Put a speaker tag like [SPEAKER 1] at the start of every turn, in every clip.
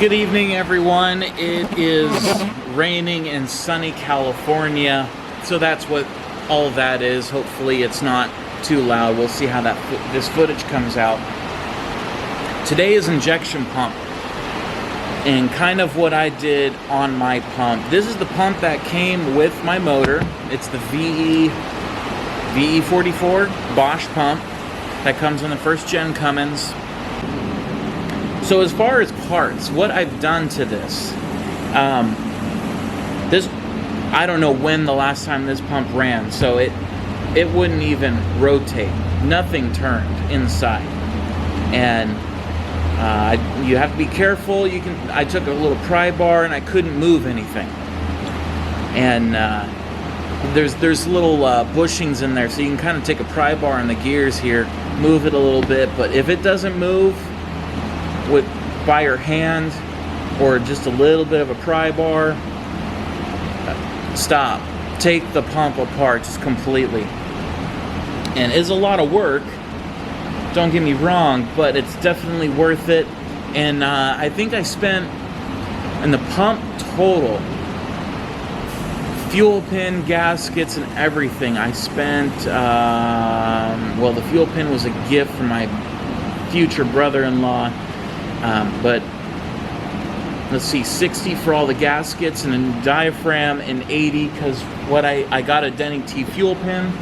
[SPEAKER 1] Good evening, everyone. It is raining in sunny California, so that's what all that is. Hopefully it's not too loud. We'll see how this footage comes out. Today is injection pump, and kind of what I did on my pump. This is the pump that came with my motor. It's the VE44 Bosch pump that comes in the first gen Cummins. So as far as parts, what I've done to this, I don't know when the last time this pump ran, so it wouldn't even rotate. Nothing turned inside, and you have to be careful. I took a little pry bar and I couldn't move anything, and there's little bushings in there, so you can kind of take a pry bar on the gears here, move it a little bit. But if it doesn't move by your hand or just a little bit of a pry bar, stop. Take the pump apart just completely. And it's a lot of work, don't get me wrong, but it's definitely worth it. And I think I spent, in the pump total, fuel pin, gaskets, and everything, I spent, well, the fuel pin was a gift from my future brother-in-law. But let's see, 60 for all the gaskets and a diaphragm, and 80 because I got a Denny T fuel pin.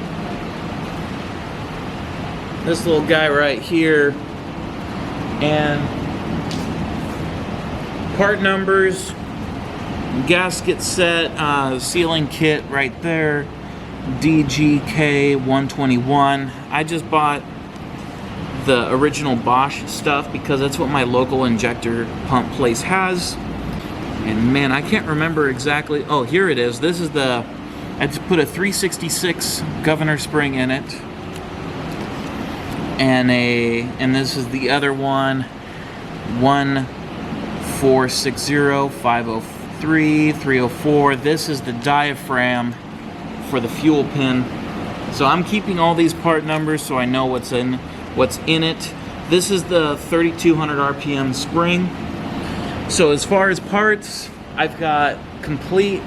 [SPEAKER 1] This little guy right here, and part numbers, gasket set, sealing kit right there, DGK 121. I just bought the original Bosch stuff because that's what my local injector pump place has. And man, I can't remember exactly. Oh, here it is. This is I just put a 366 governor spring in it, and this is the other one, 1460 503 304. This is the diaphragm for the fuel pin. So I'm keeping all these part numbers so I know what's in it. This is the 3200 RPM spring. So as far as parts, I've got complete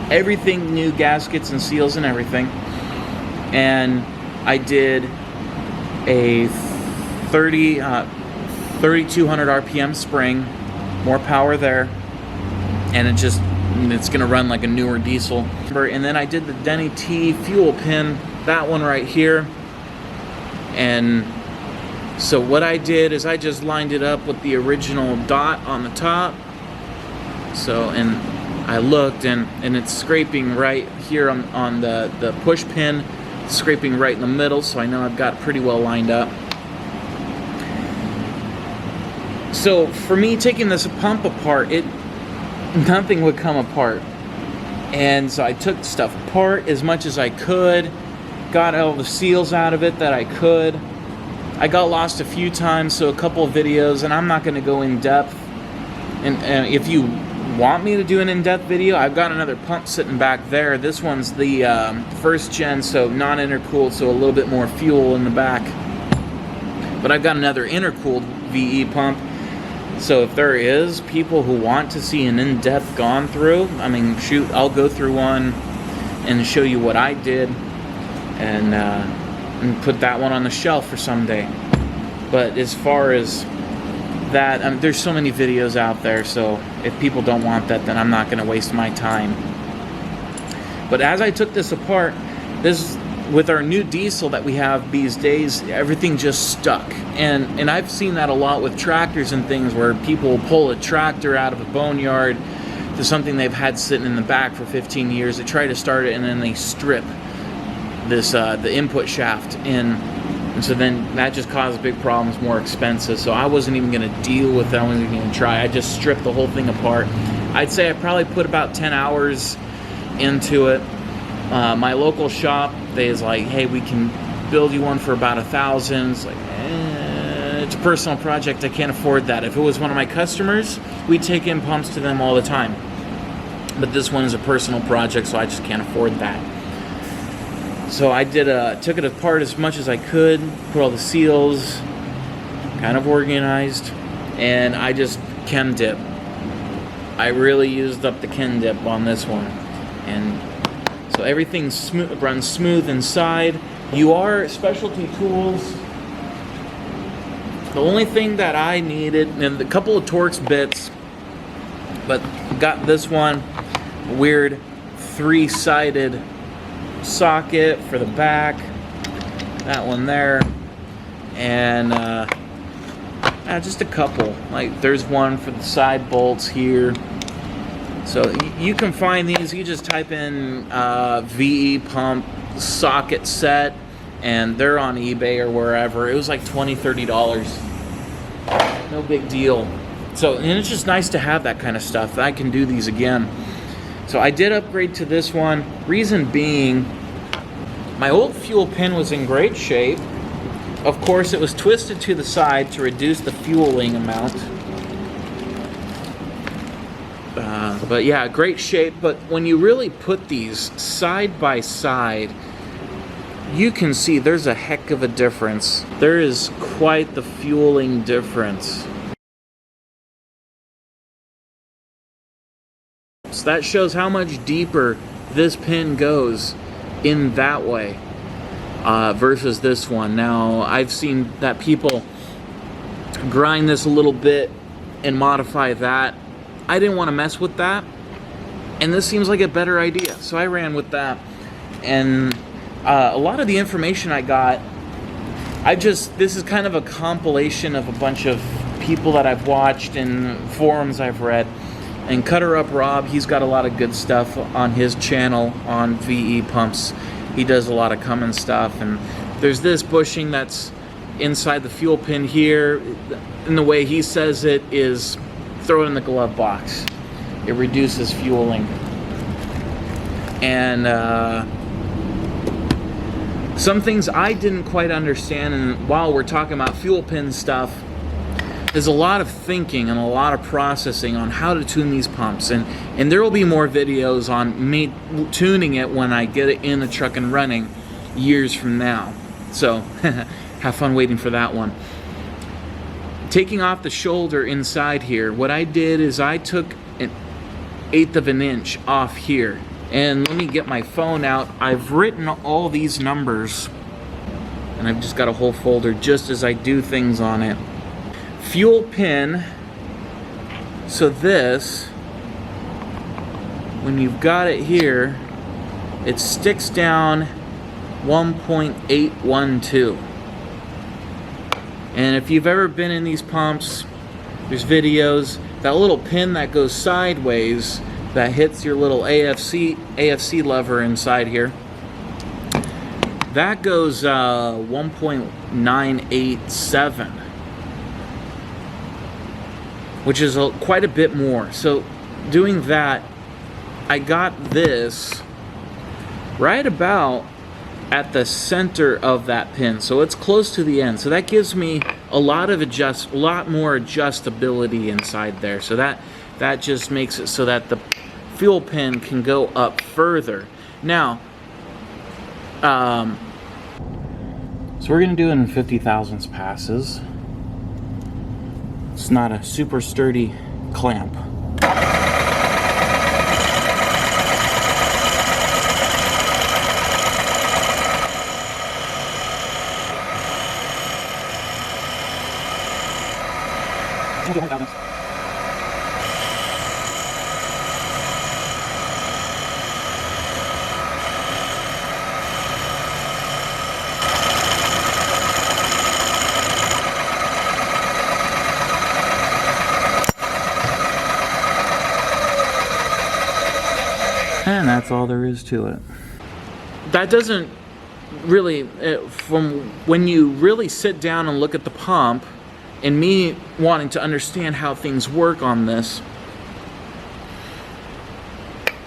[SPEAKER 1] everything new, gaskets and seals and everything. And I did a 3200 RPM spring, more power there, and it's gonna run like a newer diesel. And then I did the Denny T fuel pin, that one right here. And so what I did is I just lined it up with the original dot on the top. So, and I looked, and it's scraping right here on the push pin, scraping right in the middle, so I know I've got it pretty well lined up. So for me, taking this pump apart, nothing would come apart. And so I took stuff apart as much as I could, got all the seals out of it that I could. I got lost a few times, so a couple of videos, and I'm not going to go in depth. And if you want me to do an in-depth video, I've got another pump sitting back there. This one's the first gen, so non-intercooled, so a little bit more fuel in the back. But I've got another intercooled VE pump. So if there is people who want to see an in-depth gone through, I mean, shoot, I'll go through one and show you what I did, and put that one on the shelf for someday. But as far as that, there's so many videos out there, so if people don't want that, then I'm not going to waste my time. But as I took this apart, with our new diesel that we have these days, everything just stuck. And I've seen that a lot with tractors and things, where people pull a tractor out of a boneyard to something they've had sitting in the back for 15 years. They try to start it, and then they strip the input shaft in, and so then that just causes big problems, more expensive. So I wasn't even going to deal with that. I wasn't even going to try. I just stripped the whole thing apart. I'd say I probably put about 10 hours into it. My local shop, they was like, hey, we can build you one for about $1,000. It's like, it's a personal project, I can't afford that. If it was one of my customers, we'd take in pumps to them all the time, but this one is a personal project, so I just can't afford that. So I took it apart as much as I could, put all the seals, kind of organized, and I just chem dip I really used up the Ken dip on this one. And so everything's smooth, runs smooth inside. You are specialty tools. The only thing that I needed, and a couple of Torx bits, but got this one weird 3-sided socket for the back, that one there, and just a couple. Like there's one for the side bolts here. So you can find these. You just type in VE pump socket set, and they're on eBay or wherever. It was like $20-30. No big deal. So, and it's just nice to have that kind of stuff. I can do these again. So I did upgrade to this one. Reason being, my old fuel pin was in great shape. Of course, it was twisted to the side to reduce the fueling amount. But yeah, great shape. But when you really put these side by side, you can see there's a heck of a difference. There is quite the fueling difference. So that shows how much deeper this pin goes in that way versus this one. Now, I've seen that people grind this a little bit and modify that. I didn't want to mess with that, and this seems like a better idea, so I ran with that. And a lot of the information I got, this is kind of a compilation of a bunch of people that I've watched and forums I've read. And Cutter Up Rob, he's got a lot of good stuff on his channel on VE pumps. He does a lot of Cummins stuff, and there's this bushing that's inside the fuel pin here, and the way he says it is throw it in the glove box. It reduces fueling. And some things I didn't quite understand, and while we're talking about fuel pin stuff, there's a lot of thinking and a lot of processing on how to tune these pumps, and there will be more videos on me tuning it when I get it in the truck and running years from now. So have fun waiting for that one. Taking off the shoulder inside here, what I did is I took 1/8 of an inch off here. And let me get my phone out. I've written all these numbers, and I've just got a whole folder just as I do things on it. Fuel pin, so this, when you've got it here, it sticks down 1.812. And if you've ever been in these pumps, there's videos, that little pin that goes sideways that hits your little AFC lever inside here, that goes 1.987, which is quite a bit more. So doing that, I got this right about at the center of that pin, so it's close to the end. So that gives me a lot more adjustability inside there. So that just makes it so that the fuel pin can go up further. Now, so we're gonna do it in 50 thousandths passes. It's not a super sturdy clamp. And that's all there is to it. That doesn't really, from when you really sit down and look at the pump, and me wanting to understand how things work on this,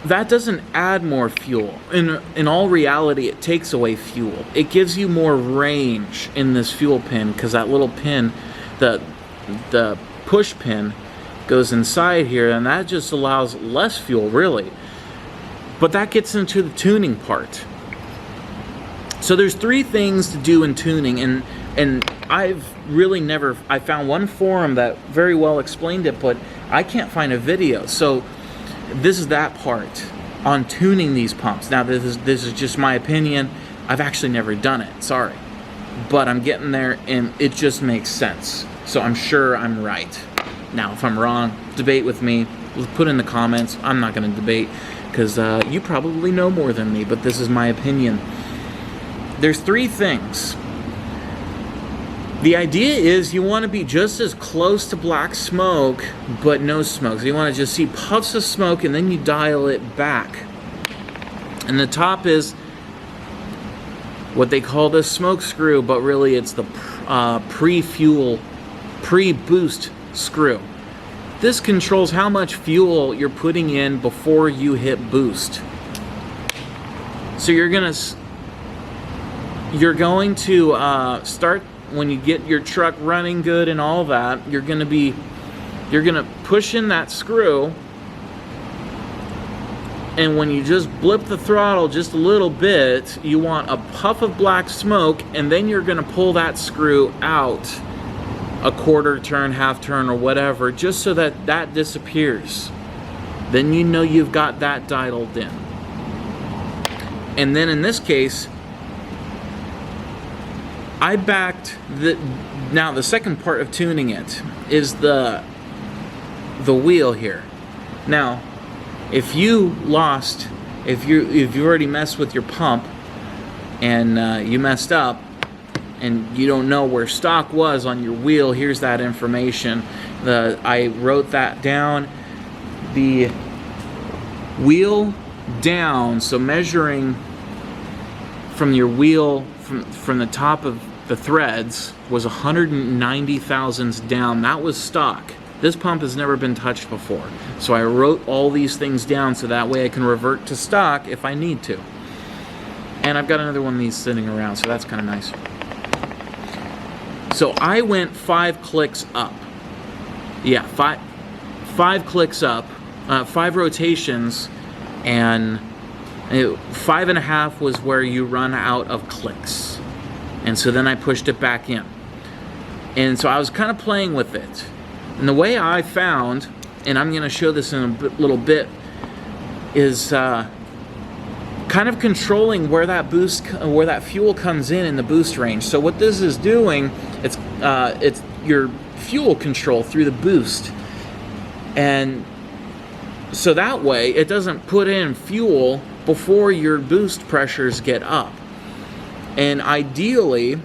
[SPEAKER 1] that doesn't add more fuel. In all reality, it takes away fuel. It gives you more range in this fuel pin, because that little pin, the push pin, goes inside here, and that just allows less fuel, really. But that gets into the tuning part. So there's 3 things to do in tuning, and I've really never, I found one forum that very well explained it, but I can't find a video. So this is that part on tuning these pumps. Now this is just my opinion. I've actually never done it, sorry. But I'm getting there and it just makes sense. So I'm sure I'm right. Now if I'm wrong, debate with me. Put in the comments. I'm not going to debate because you probably know more than me, but this is my opinion. There's 3 things. The idea is you want to be just as close to black smoke, but no smoke. So you want to just see puffs of smoke and then you dial it back. And the top is what they call the smoke screw, but really it's the pre-fuel, pre-boost screw. This controls how much fuel you're putting in before you hit boost. So you're going to start when you get your truck running good and all that. You're going to push in that screw, and when you just blip the throttle just a little bit, you want a puff of black smoke, and then you're going to pull that screw out a quarter turn, half turn, or whatever, just so that that disappears. Then you know you've got that dialed in. And then in this case, I backed now the second part of tuning it is the wheel here. Now, if you already messed with your pump and you messed up and you don't know where stock was on your wheel, here's that information. I wrote that down. The wheel down, so measuring from your wheel from the top of the threads was 190 thousandths down. That was stock. This pump has never been touched before. So I wrote all these things down so that way I can revert to stock if I need to. And I've got another one of these sitting around, so that's kind of nice. So I went 5 clicks up. Yeah, five clicks up, 5 rotations, and 5.5 was where you run out of clicks. And so then I pushed it back in. And so I was kind of playing with it. And the way I found, and I'm going to show this in a little bit, is kind of controlling where that fuel comes in the boost range. So what this is doing, it's your fuel control through the boost. And so that way it doesn't put in fuel before your boost pressures get up. And ideally,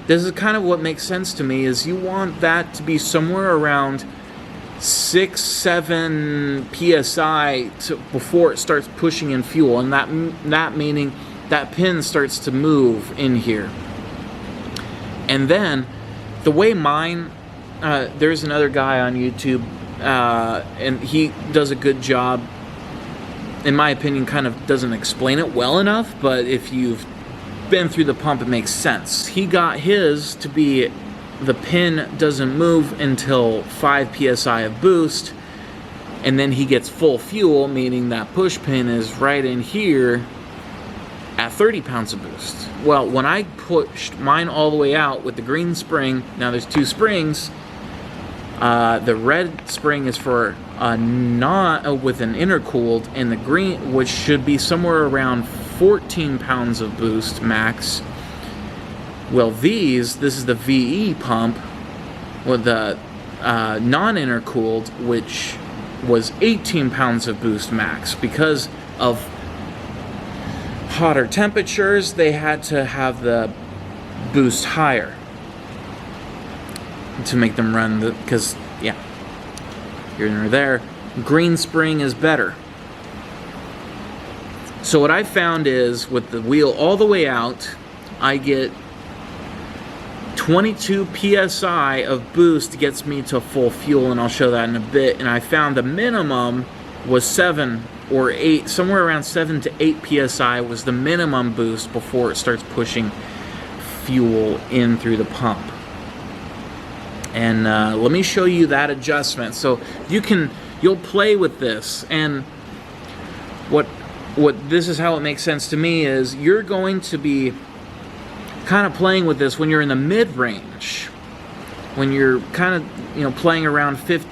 [SPEAKER 1] this is kind of what makes sense to me, is you want that to be somewhere around 6-7 psi before it starts pushing in fuel, and that meaning that pin starts to move in here. And then the way mine, there's another guy on YouTube, and he does a good job. In my opinion, kind of doesn't explain it well enough, but if you've been through the pump, it makes sense. He got his to be the pin doesn't move until 5 psi of boost, and then he gets full fuel, meaning that push pin is right in here at 30 pounds of boost. Well, when I pushed mine all the way out with the green spring, now there's 2 springs. The red spring is for with an intercooled, and the green, which should be somewhere around 14 pounds of boost max. Well, this is the VE pump with the non-intercooled, which was 18 pounds of boost max. Because of hotter temperatures, they had to have the boost higher to make them run, because, yeah, here or there, green spring is better. So what I found is, with the wheel all the way out, I get 22 psi of boost gets me to full fuel, and I'll show that in a bit. And I found the minimum was 7 or 8, somewhere around 7 to 8 psi was the minimum boost before it starts pushing fuel in through the pump. And let me show you that adjustment. So you'll play with this, and what this is how it makes sense to me is you're going to be kind of playing with this when you're in the mid-range. when you're kind of, playing around 10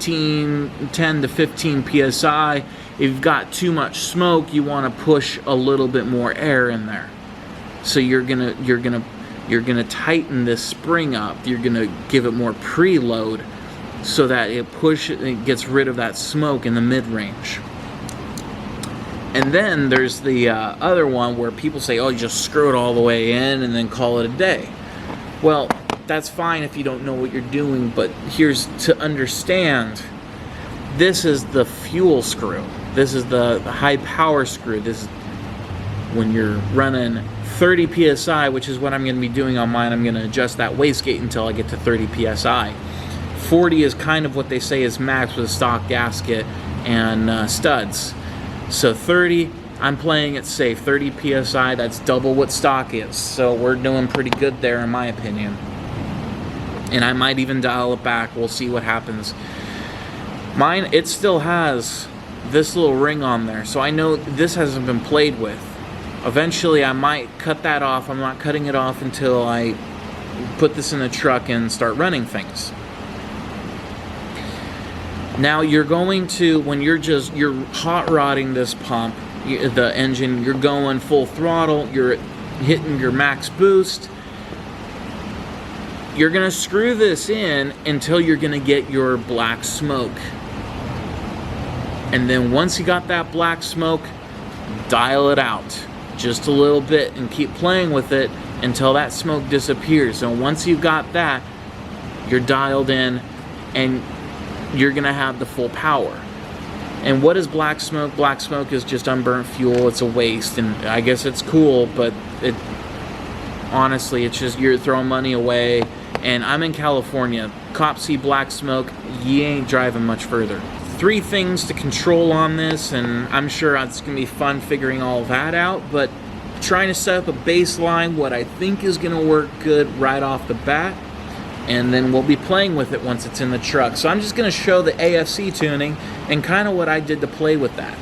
[SPEAKER 1] to 15 psi, if you've got too much smoke, you want to push a little bit more air in there. So you're gonna tighten this spring up. You're gonna give it more preload so that it gets rid of that smoke in the mid-range. And then there's the other one where people say, oh, you just screw it all the way in and then call it a day. Well, that's fine if you don't know what you're doing, but here's to understand, this is the fuel screw. This is the high power screw. This is when you're running 30 psi, which is what I'm going to be doing on mine. I'm going to adjust that wastegate until I get to 30 psi. 40 is kind of what they say is max with a stock gasket and studs. So 30, I'm playing it safe. 30 psi, that's double what stock is. So we're doing pretty good there in my opinion. And I might even dial it back. We'll see what happens. Mine, it still has this little ring on there. So I know this hasn't been played with. Eventually I might cut that off. I'm not cutting it off until I put this in the truck and start running things. Now you're going to, when you're hot rodding this pump, the engine, you're going full throttle, you're hitting your max boost. You're gonna screw this in until you're gonna get your black smoke. And then once you got that black smoke, dial it out just a little bit and keep playing with it until that smoke disappears. And once you've got that, you're dialed in and you're gonna have the full power. And what is black smoke? Black smoke is just unburnt fuel. It's a waste, and I guess it's cool, but honestly, it's just you're throwing money away. And I'm in California. Cops see black smoke, you ain't driving much further. 3 things to control on this, and I'm sure it's gonna be fun figuring all that out, but trying to set up a baseline, what I think is gonna work good right off the bat, and then we'll be playing with it once it's in the truck. So I'm just gonna show the AFC tuning and kind of what I did to play with that.